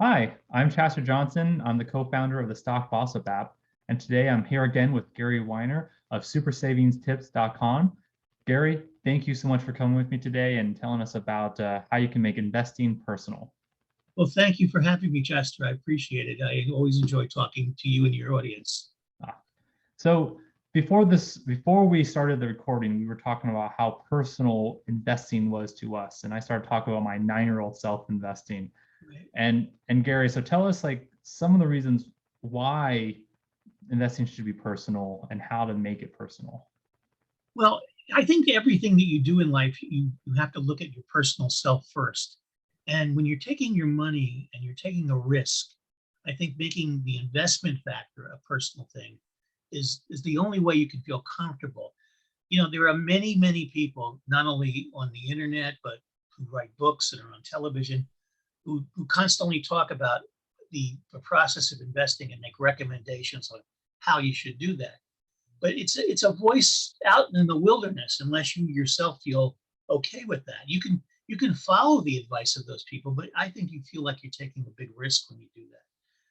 Hi, I'm Chester Johnson. I'm the co-founder of the Stock Boss app, and today I'm here again with Gary Weiner of supersavingstips.com. Gary, thank you so much for coming with me today and telling us about how you can make investing personal. Well, thank you for having me, Chester. I appreciate it. I always enjoy talking to you and your audience. So before we started the recording, we were talking about how personal investing was to us, and I started talking about my 9-year-old self investing. Right. And Gary, so tell us like some of the reasons why investing should be personal and how to make it personal. Well, I think everything that you do in life, you have to look at your personal self first. And when you're taking your money and you're taking a risk, I think making the investment factor a personal thing is the only way you can feel comfortable. You know, there are many, many people, not only on the internet, but who write books and are on television, who constantly talk about the process of investing and make recommendations on how you should do that. But it's a voice out in the wilderness unless you yourself feel okay with that. You can follow the advice of those people, but I think you feel like you're taking a big risk when you do that.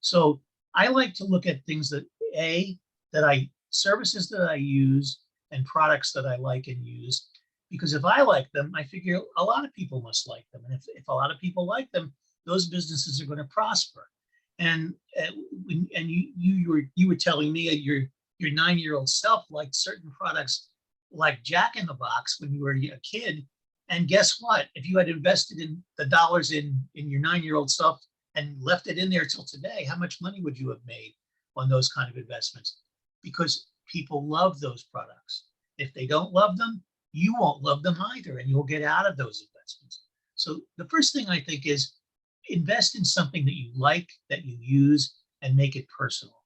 So I like to look at things that I services that I use and products that I like and use, because if I like them, I figure a lot of people must like them. And if a lot of people like them, those businesses are going to prosper. And you were telling me your 9-year-old self liked certain products like Jack in the Box when you were a kid. And guess what? If you had invested in the dollars in your 9-year-old self and left it in there till today, how much money would you have made on those kind of investments? Because people love those products. If they don't love them, you won't love them either, and you'll get out of those investments. So the first thing I think is invest in something that you like, that you use, and make it personal.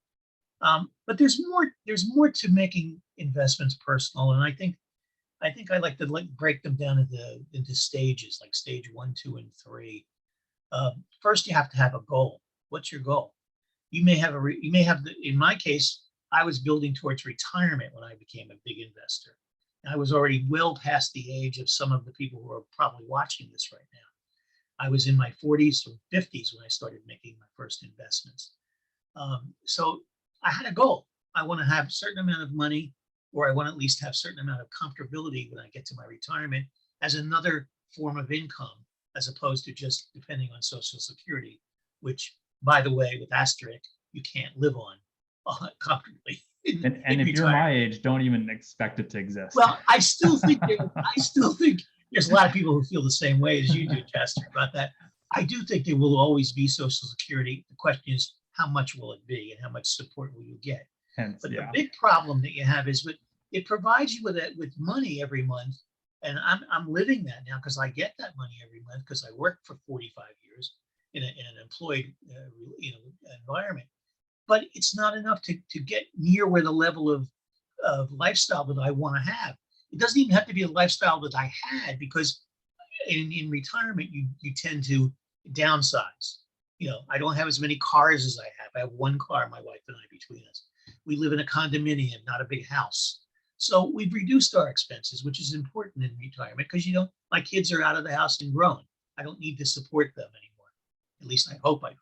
But there's more. There's more to making investments personal, and I like to break them down into stages, like stage 1, 2, and 3. First, you have to have a goal. What's your goal? You may have in my case, I was building towards retirement when I became a big investor. And I was already well past the age of some of the people who are probably watching this right now. I was in my 40s or 50s when I started making my first investments. So I had a goal. I want to have a certain amount of money, or I want to at least have a certain amount of comfortability when I get to my retirement as another form of income, as opposed to just depending on Social Security, which, by the way, with asterisk, you can't live on comfortably. And if you're my age, don't even expect it to exist. Well, I still think there's a lot of people who feel the same way as you do, Chester, about that. I do think there will always be Social Security. The question is, how much will it be, and how much support will you get? But the big problem that you have is it provides you with money every month, and I'm living that now because I get that money every month because I worked for 45 years in an employed environment. But it's not enough to get near where the level of lifestyle that I want to have. It doesn't even have to be a lifestyle that I had, because in retirement, you tend to downsize. You know, I don't have as many cars as I have. I have one car, my wife and I, between us. We live in a condominium, not a big house. So we've reduced our expenses, which is important in retirement because, my kids are out of the house and grown. I don't need to support them anymore. At least I hope I don't.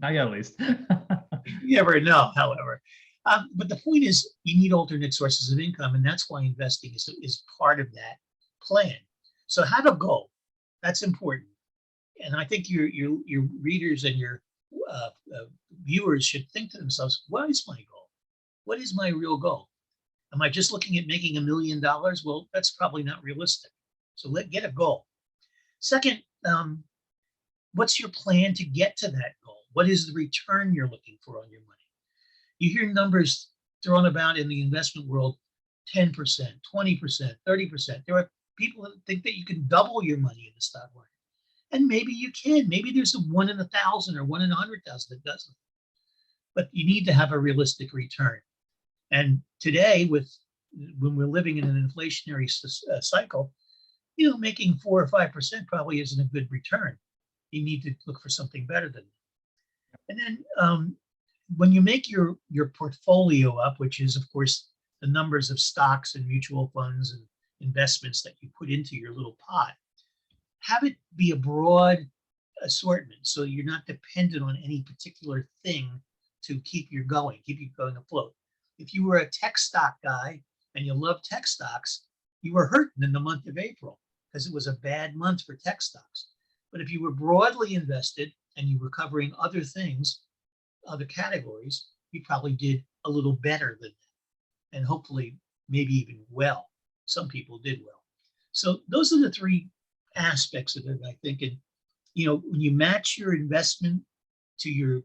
Not yet, at least. You never know, however. But the point is, you need alternate sources of income, and that's why investing is part of that plan. So have a goal. That's important. And I think your readers and your viewers should think to themselves, what is my goal? What is my real goal? Am I just looking at making $1 million? Well, that's probably not realistic. So get a goal. Second, what's your plan to get to that goal? What is the return you're looking for on your money? You hear numbers thrown about in the investment world, 10%, 20%, 30%. There are people that think that you can double your money in the stock market. And maybe you can. Maybe there's a 1 in 1,000 or 1 in 100,000 that doesn't. But you need to have a realistic return. And today, when we're living in an inflationary cycle, making 4 or 5% probably isn't a good return. You need to look for something better than that. And then when you make your portfolio up, which is, of course, the numbers of stocks and mutual funds and investments that you put into your little pot, have it be a broad assortment. So you're not dependent on any particular thing to keep you going afloat. If you were a tech stock guy and you love tech stocks, you were hurting in the month of April because it was a bad month for tech stocks. But if you were broadly invested and you were covering other things, other categories, you probably did a little better than that. And hopefully, maybe even well. Some people did well. So those are the three aspects of it, I think. And, when you match your investment to your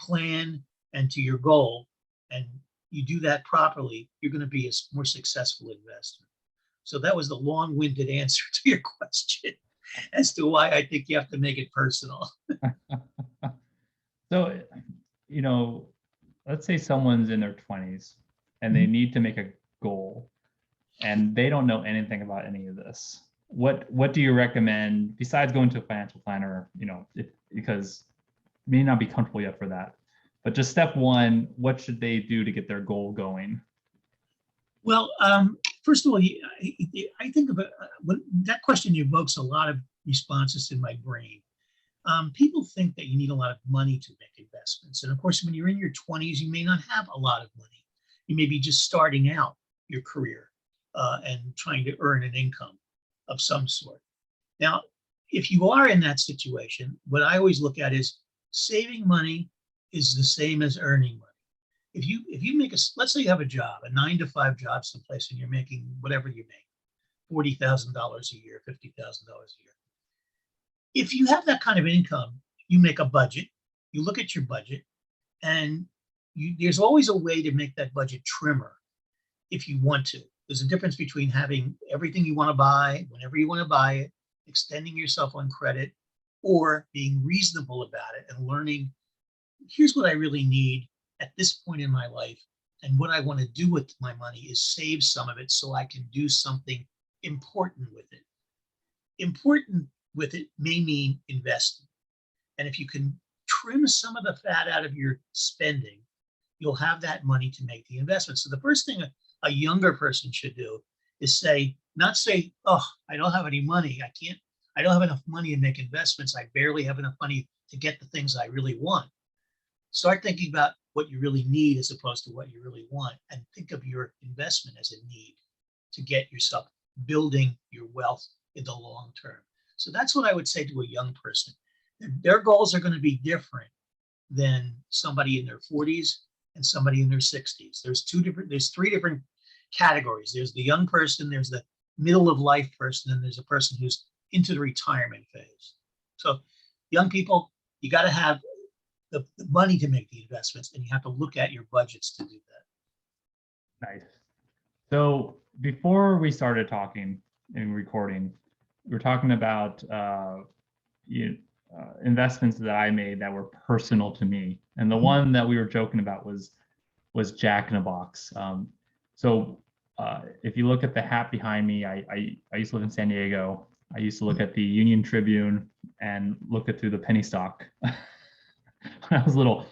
plan and to your goal, and you do that properly, you're going to be a more successful investor. So that was the long-winded answer to your question as to why I think you have to make it personal. So, let's say someone's in their 20s and they need to make a goal and they don't know anything about any of this. What do you recommend besides going to a financial planner, because you may not be comfortable yet for that, but just step one, what should they do to get their goal going? Well, first of all, I think of that question evokes a lot of responses in my brain. People think that you need a lot of money to make investments. And of course, when you're in your 20s, you may not have a lot of money. You may be just starting out your career and trying to earn an income of some sort. Now, if you are in that situation, what I always look at is saving money is the same as earning money. If you make let's say you have a job, a 9-to-5 job someplace, and you're making whatever you make, $40,000 a year, $50,000 a year. If you have that kind of income, you make a budget, you look at your budget, and there's always a way to make that budget trimmer if you want to. There's a difference between having everything you want to buy, whenever you want to buy it, extending yourself on credit, or being reasonable about it and learning, here's what I really need at this point in my life. And what I want to do with my money is save some of it so I can do something important with it. Important with it may mean investing. And if you can trim some of the fat out of your spending, you'll have that money to make the investment. So the first thing a younger person should do is not say, oh, I don't have any money. I don't have enough money to make investments. I barely have enough money to get the things I really want. Start thinking about what you really need as opposed to what you really want, and think of your investment as a need to get yourself building your wealth in the long term. So that's what I would say to a young person. Their goals are going to be different than somebody in their 40s and somebody in their 60s. There's three different categories. There's the young person, there's the middle of life person, and there's a person who's into the retirement phase. So young people, you got to have the money to make the investments, and you have to look at your budgets to do that. Nice. So before we started talking and recording, we were talking about investments that I made that were personal to me, and the one that we were joking about was Jack in a Box. So if you look at the hat behind me, I used to live in San Diego. I used to look at the Union Tribune and look at through the penny stock when I was little.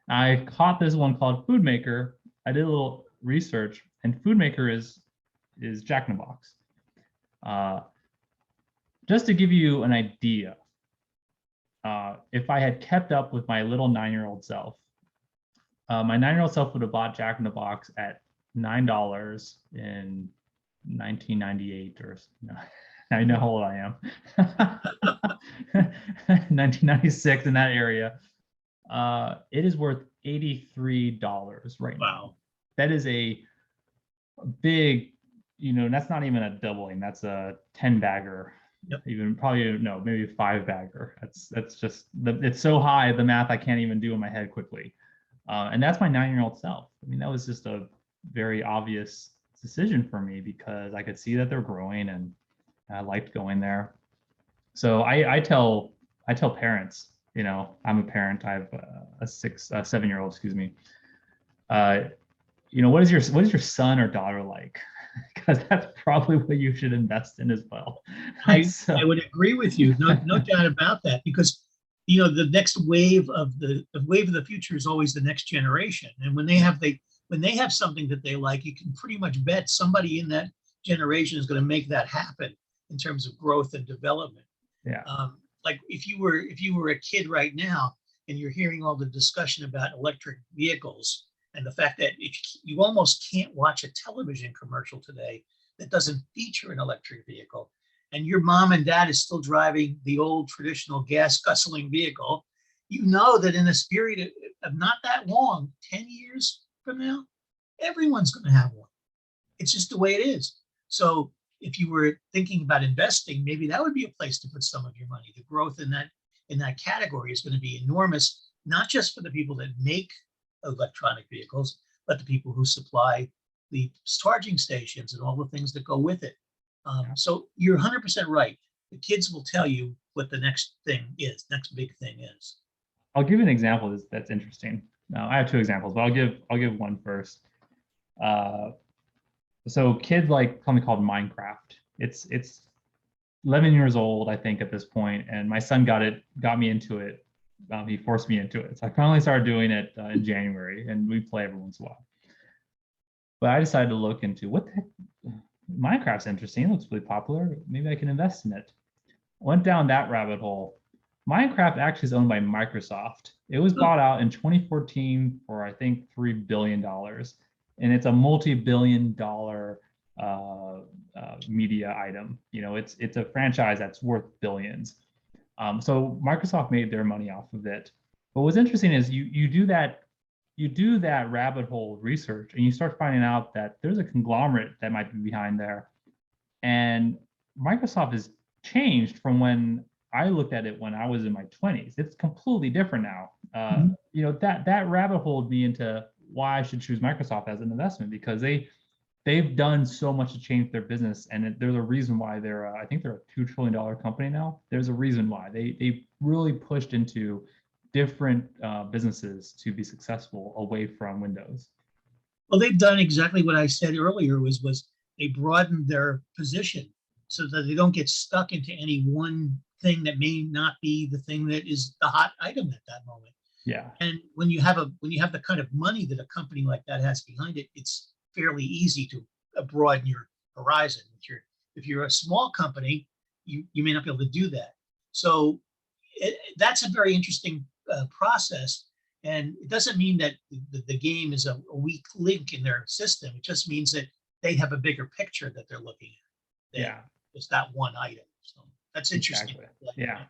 I caught this one called Food Maker. I did a little research, and Food Maker is Jack in a Box. Just to give you an idea, if I had kept up with my little 9-year-old self, my 9-year-old self would have bought Jack in the Box at $9 in 1998, or I know how old I am. 1996, in that area. It is worth $83 right now. Wow. That is a big, that's not even a doubling. That's a 10-bagger. Yep. Even probably maybe a 5-bagger. That's just it's so high, the math I can't even do in my head quickly. And that's my 9-year-old self. I mean, that was just a very obvious decision for me because I could see that they're growing and I liked going there. So I tell parents, I'm a parent. I have a 7-year-old, excuse me. What is your son or daughter like? Because that's probably what you should invest in as well. I would agree with you. No doubt about that, because the next wave of the future is always the next generation. And when they have something that they like, you can pretty much bet somebody in that generation is going to make that happen in terms of growth and development. Yeah. like if you were a kid right now and you're hearing all the discussion about electric vehicles and the fact that you almost can't watch a television commercial today that doesn't feature an electric vehicle, and your mom and dad is still driving the old traditional gas guzzling vehicle, you know that in this period of not that long, 10 years from now, everyone's going to have one. It's just the way it is. So if you were thinking about investing, maybe that would be a place to put some of your money. The growth in that category is going to be enormous, not just for the people that make electronic vehicles, but the people who supply the charging stations and all the things that go with it. So you're 100% right. The kids will tell you what the next thing is, next big thing is. I'll give you an example that's interesting. Now, I have two examples, but I'll give one first. So kids like something called Minecraft. It's 11 years old, I think, at this point, and my son got me into it. He forced me into it. So I finally started doing it in January, and we play every once in a while. But I decided to look into what the heck, Minecraft's interesting. It looks really popular. Maybe I can invest in it. Went down that rabbit hole. Minecraft actually is owned by Microsoft. It was bought out in 2014 for, I think, $3 billion. And it's a multi-billion-dollar media item. You know, it's a franchise that's worth billions. So Microsoft made their money off of it. But what's interesting is you do that rabbit hole research and you start finding out that there's a conglomerate that might be behind there. And Microsoft has changed from when I looked at it when I was in my 20s. It's completely different now. You know, that rabbit holed me into why I should choose Microsoft as an investment, because they've done so much to change their business, and there's a reason why I think they're a $2 trillion company now. There's a reason why they really pushed into different businesses to be successful away from Windows. Well, they've done exactly what I said earlier was they broadened their position so that they don't get stuck into any one thing that may not be the thing that is the hot item at that moment. Yeah. And when you have the kind of money that a company like that has behind it, it's fairly easy to broaden your horizon. If you're a small company, you may not be able to do that. So that's a very interesting process. And it doesn't mean that the game is a weak link in their system. It just means that they have a bigger picture that they're looking at. Yeah. It's that one item. So that's interesting. Exactly. Yeah.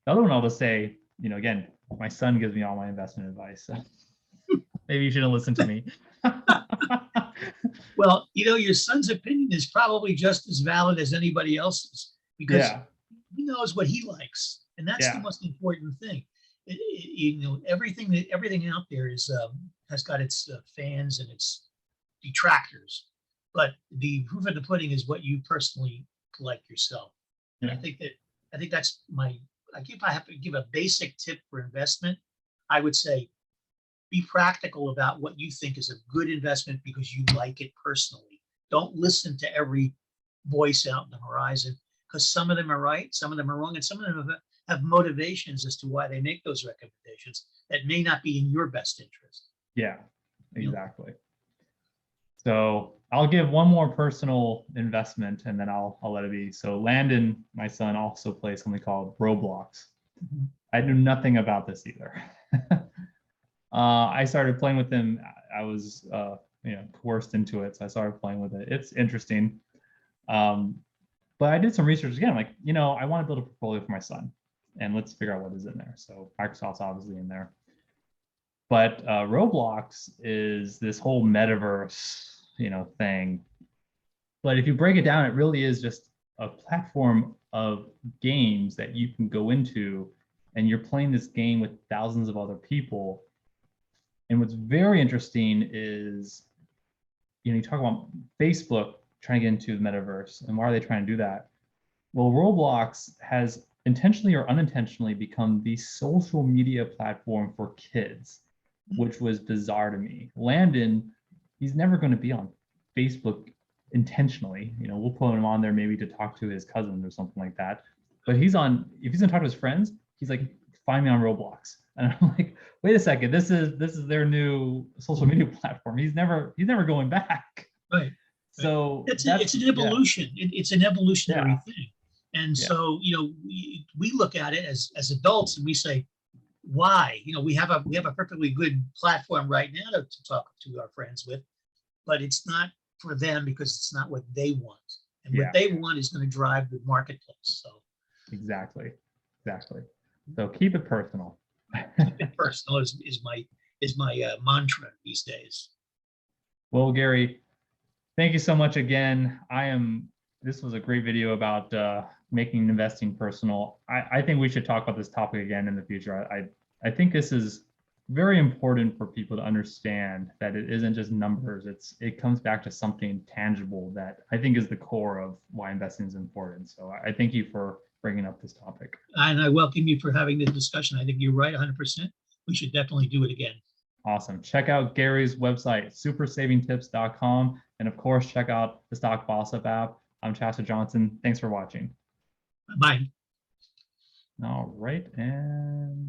The other one I'll just say, you know, again, my son gives me all my investment advice. So maybe you shouldn't listen to me. Well, you know, your son's opinion is probably just as valid as anybody else's, because he knows what he likes. And that's the most important thing. You know, everything out there has got its fans and its detractors, but the proof of the pudding is what you personally like yourself. And I think that's if I have to give a basic tip for investment, I would say be practical about what you think is a good investment because you like it personally. Don't listen to every voice out in the horizon, because some of them are right, some of them are wrong, and some of them have motivations as to why they make those recommendations that may not be in your best interest. Yeah, exactly. So I'll give one more personal investment and then I'll let it be. So Landon, my son, also plays something called Roblox. I knew nothing about this either. I started playing with him. I was coerced into it, so I started playing with it. It's interesting. But I did some research again. Like, you know, I want to build a portfolio for my son, and let's figure out what is in there. So Microsoft's obviously in there. But Roblox is this whole metaverse, thing. But if you break it down, it really is just a platform of games that you can go into, and you're playing this game with thousands of other people. And what's very interesting is, you talk about Facebook trying to get into the metaverse, and why are they trying to do that? Well, Roblox has intentionally or unintentionally become the social media platform for kids, which was bizarre to me. Landon, he's never going to be on Facebook intentionally. We'll put him on there maybe to talk to his cousin or something like that. But if he's going to talk to his friends, he's like, find me on Roblox. And I'm like, wait a second, this is their new social media platform. He's never going back. Right. So it's an evolution. It's an evolutionary thing. And Yeah. so, we look at it as adults and we say, why? We have a perfectly good platform right now to talk to our friends with, but it's not for them because it's not what they want. And Yeah. what they want is going to drive the marketplace. So Exactly. So keep it personal. keep it personal is my mantra these days. Well, Gary, thank you so much again. This was a great video about making investing personal. I think we should talk about this topic again in the future. I think this is very important for people to understand that it isn't just numbers. It comes back to something tangible that I think is the core of why investing is important. So I thank you for bringing up this topic. And I welcome you for having the discussion. I think you're right 100%. We should definitely do it again. Awesome. Check out Gary's website, supersavingtips.com. And of course, check out the Stock Boss Up app. I'm Chasta Johnson. Thanks for watching. Bye. All right. And